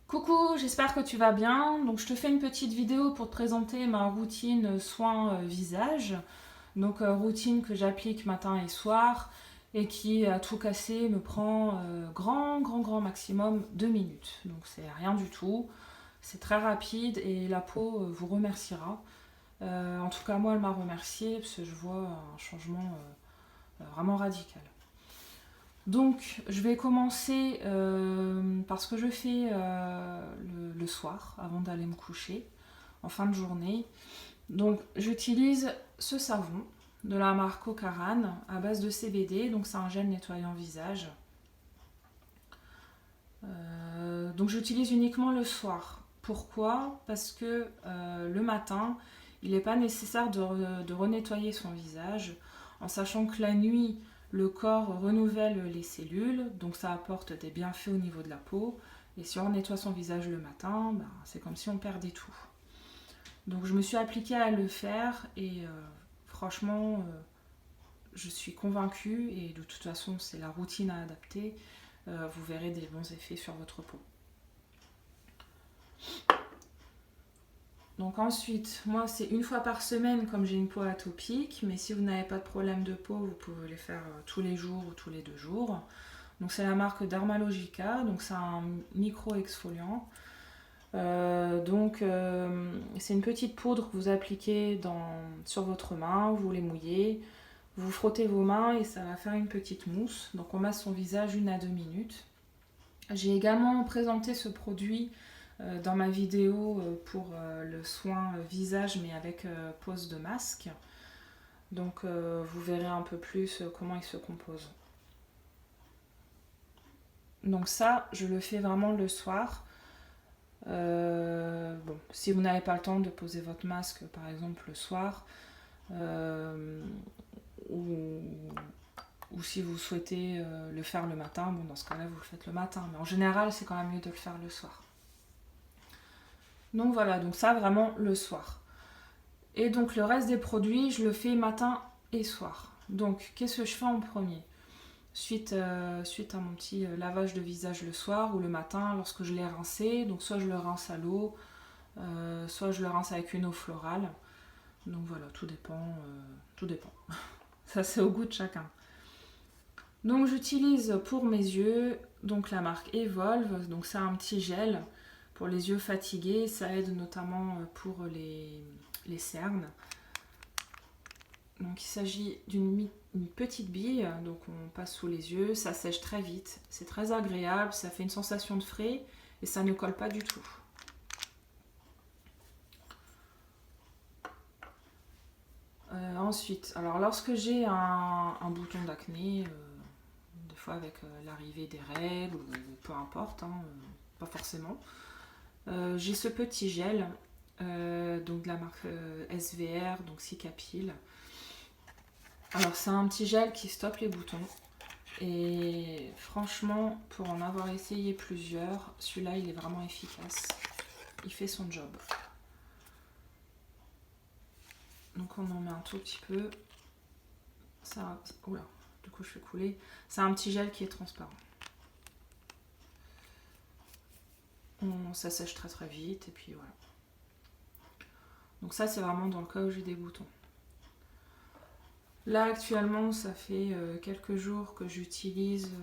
Coucou, j'espère que tu vas bien. Donc je te fais une petite vidéo pour te présenter ma routine soin visage. Donc routine que j'applique matin et soir et qui à tout casser me prend grand maximum 2 minutes. Donc c'est rien du tout. C'est très rapide et la peau vous remerciera. En tout cas moi elle m'a remercié parce que je vois un changement vraiment radical. Donc, je vais commencer par ce que je fais le soir avant d'aller me coucher, en fin de journée. Donc, j'utilise ce savon de la marque Ocaran à base de CBD, donc c'est un gel nettoyant visage. Donc, j'utilise uniquement le soir. Pourquoi? Parce que le matin, il n'est pas nécessaire de renettoyer son visage, en sachant que la nuit, le corps renouvelle les cellules, donc ça apporte des bienfaits au niveau de la peau. Et si on nettoie son visage le matin, ben, c'est comme si on perdait tout. Donc je me suis appliquée à le faire et franchement, je suis convaincue et de toute façon c'est la routine à adapter. Vous verrez des bons effets sur votre peau. Donc ensuite, moi c'est une fois par semaine comme j'ai une peau atopique, mais si vous n'avez pas de problème de peau, vous pouvez les faire tous les jours ou tous les 2 jours. Donc c'est la marque Dermalogica, donc c'est un micro-exfoliant. C'est une petite poudre que vous appliquez sur votre main, vous les mouillez, vous frottez vos mains et ça va faire une petite mousse. Donc on masse son visage 1 à 2 minutes. J'ai également présenté ce produit dans ma vidéo pour le soin visage mais avec pose de masque. Donc vous verrez un peu plus comment il se compose. Donc ça, je le fais vraiment le soir. Bon, si vous n'avez pas le temps de poser votre masque par exemple le soir, euh, ou, ou si vous souhaitez le faire le matin, bon dans ce cas-là vous le faites le matin. Mais en général c'est quand même mieux de le faire le soir. Donc voilà, donc ça vraiment le soir. Et donc le reste des produits, je le fais matin et soir. Donc qu'est-ce que je fais en premier? Suite à mon petit lavage de visage le soir ou le matin lorsque je l'ai rincé, donc soit je le rince à l'eau, soit je le rince avec une eau florale. Donc voilà, tout dépend. Tout dépend. Ça c'est au goût de chacun. Donc j'utilise pour mes yeux donc la marque Evolve, donc c'est un petit gel pour les yeux fatigués, ça aide notamment pour les cernes. Donc il s'agit d'une petite bille, donc on passe sous les yeux, ça sèche très vite, c'est très agréable, ça fait une sensation de frais et ça ne colle pas du tout. Ensuite, alors lorsque j'ai un bouton d'acné, des fois avec l'arrivée des règles, ou peu importe, hein, pas forcément, j'ai ce petit gel, donc de la marque SVR, donc Cicapil. Alors c'est un petit gel qui stoppe les boutons. Et franchement, pour en avoir essayé plusieurs, celui-là il est vraiment efficace. Il fait son job. Donc on en met un tout petit peu. Ça, oula, du coup je fais couler. C'est un petit gel qui est transparent. Ça sèche très vite et puis voilà. Donc ça c'est vraiment dans le cas où j'ai des boutons. Là actuellement ça fait quelques jours que j'utilise, je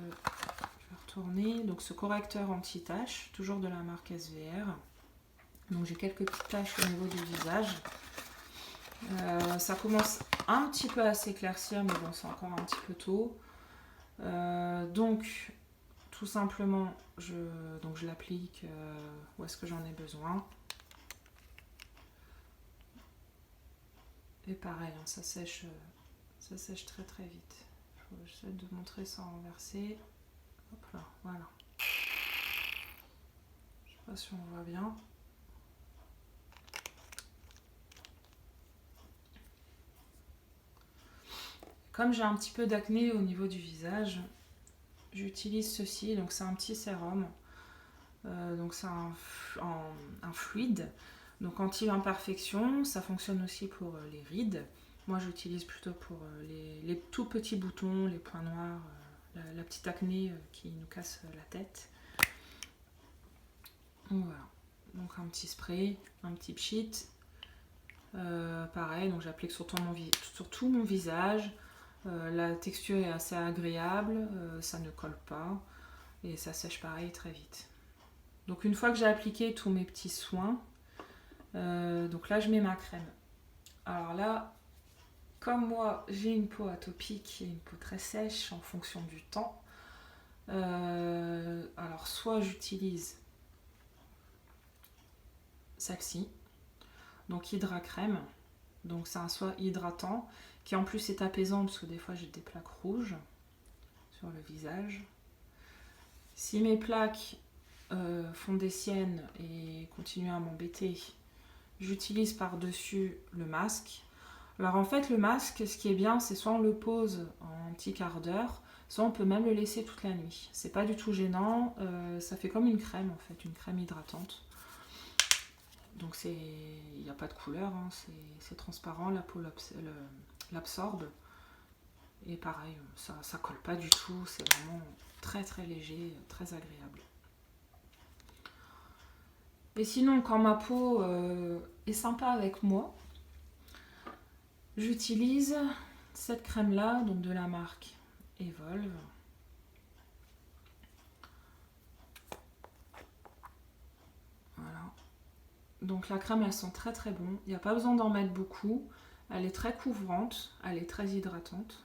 vais retourner, donc ce correcteur anti-taches, toujours de la marque SVR. Donc j'ai quelques petites taches au niveau du visage. Ça commence un petit peu à s'éclaircir, mais bon c'est encore un petit peu tôt. Donc tout simplement je l'applique où est-ce que j'en ai besoin. Et pareil, hein, ça sèche très vite. J'essaie de montrer sans renverser. Hop là, voilà. Je sais pas si on voit bien. Comme j'ai un petit peu d'acné au niveau du visage, j'utilise ceci. Donc c'est un petit sérum. Donc c'est un fluide. Donc anti-imperfection, ça fonctionne aussi pour les rides. Moi j'utilise plutôt pour les tout petits boutons, les points noirs, la petite acné qui nous casse la tête. Voilà, donc un petit spray, un petit pchit. Pareil, donc j'applique sur tout mon visage. La texture est assez agréable, ça ne colle pas et ça sèche pareil très vite. Donc une fois que j'ai appliqué tous mes petits soins, donc là je mets ma crème. Alors là, comme moi j'ai une peau atopique et une peau très sèche en fonction du temps, alors soit j'utilise celle-ci, donc Hydra Crème, donc c'est un soin hydratant qui en plus est apaisant parce que des fois j'ai des plaques rouges sur le visage. Si mes plaques font des siennes et continuent à m'embêter, j'utilise par-dessus le masque. Alors en fait le masque, ce qui est bien, c'est soit on le pose en un petit quart d'heure, soit on peut même le laisser toute la nuit. C'est pas du tout gênant, ça fait comme une crème en fait, une crème hydratante. Donc il n'y a pas de couleur, hein, c'est transparent, la peau l'absorbe. Et pareil, ça colle pas du tout, c'est vraiment très très léger, très agréable. Et sinon, quand ma peau est sympa avec moi, j'utilise cette crème là, donc de la marque Evolve. Voilà. Donc la crème elle sent très très bon, il n'y a pas besoin d'en mettre beaucoup, elle est très couvrante, elle est très hydratante.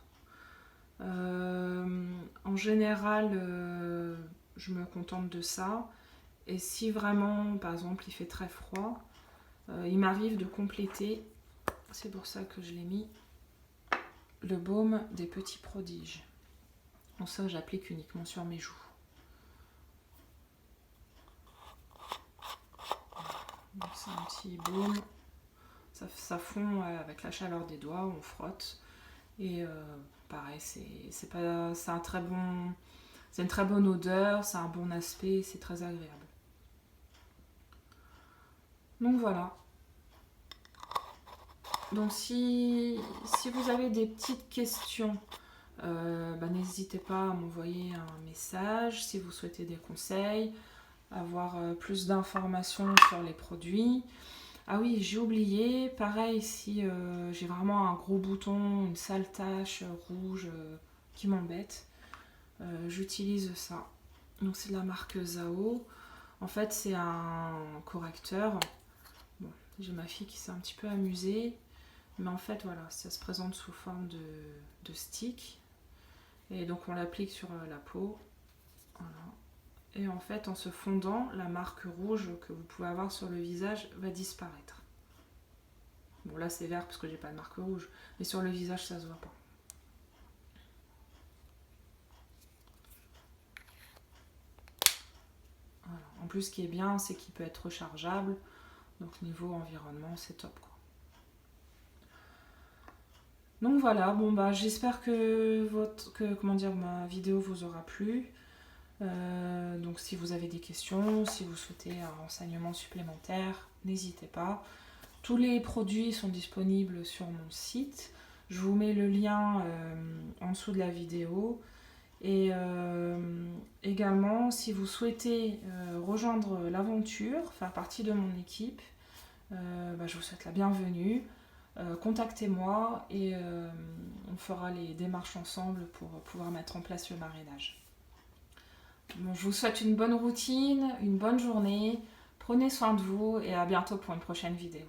En général, je me contente de ça. Et si vraiment, par exemple, il fait très froid, il m'arrive de compléter, c'est pour ça que je l'ai mis, le baume des Petits Prodiges. Donc ça, j'applique uniquement sur mes joues. Donc c'est un petit baume. Ça fond avec la chaleur des doigts, on frotte. Et pareil, c'est un très bon... C'est une très bonne odeur, c'est un bon aspect, c'est très agréable. Donc voilà. Donc si vous avez des petites questions, n'hésitez pas à m'envoyer un message. Si vous souhaitez des conseils, avoir plus d'informations sur les produits. Ah oui, j'ai oublié, pareil, si j'ai vraiment un gros bouton, une sale tache rouge qui m'embête, j'utilise ça. Donc c'est de la marque Zao. En fait, c'est un correcteur. Bon, j'ai ma fille qui s'est un petit peu amusée. Mais en fait, voilà, ça se présente sous forme de stick. Et donc, on l'applique sur la peau. Voilà. Et en fait, en se fondant, la marque rouge que vous pouvez avoir sur le visage va disparaître. Bon, là, c'est vert parce que j'ai pas de marque rouge. Mais sur le visage, ça se voit pas. Voilà. En plus, ce qui est bien, c'est qu'il peut être rechargeable. Donc, niveau environnement, c'est top, quoi. Donc voilà, bon bah j'espère que ma vidéo vous aura plu. Donc si vous avez des questions, si vous souhaitez un renseignement supplémentaire, n'hésitez pas. Tous les produits sont disponibles sur mon site. Je vous mets le lien en dessous de la vidéo. Et également, si vous souhaitez rejoindre l'aventure, faire partie de mon équipe, je vous souhaite la bienvenue. Contactez-moi et on fera les démarches ensemble pour pouvoir mettre en place le marrainage. Bon, je vous souhaite une bonne routine, une bonne journée, prenez soin de vous et à bientôt pour une prochaine vidéo.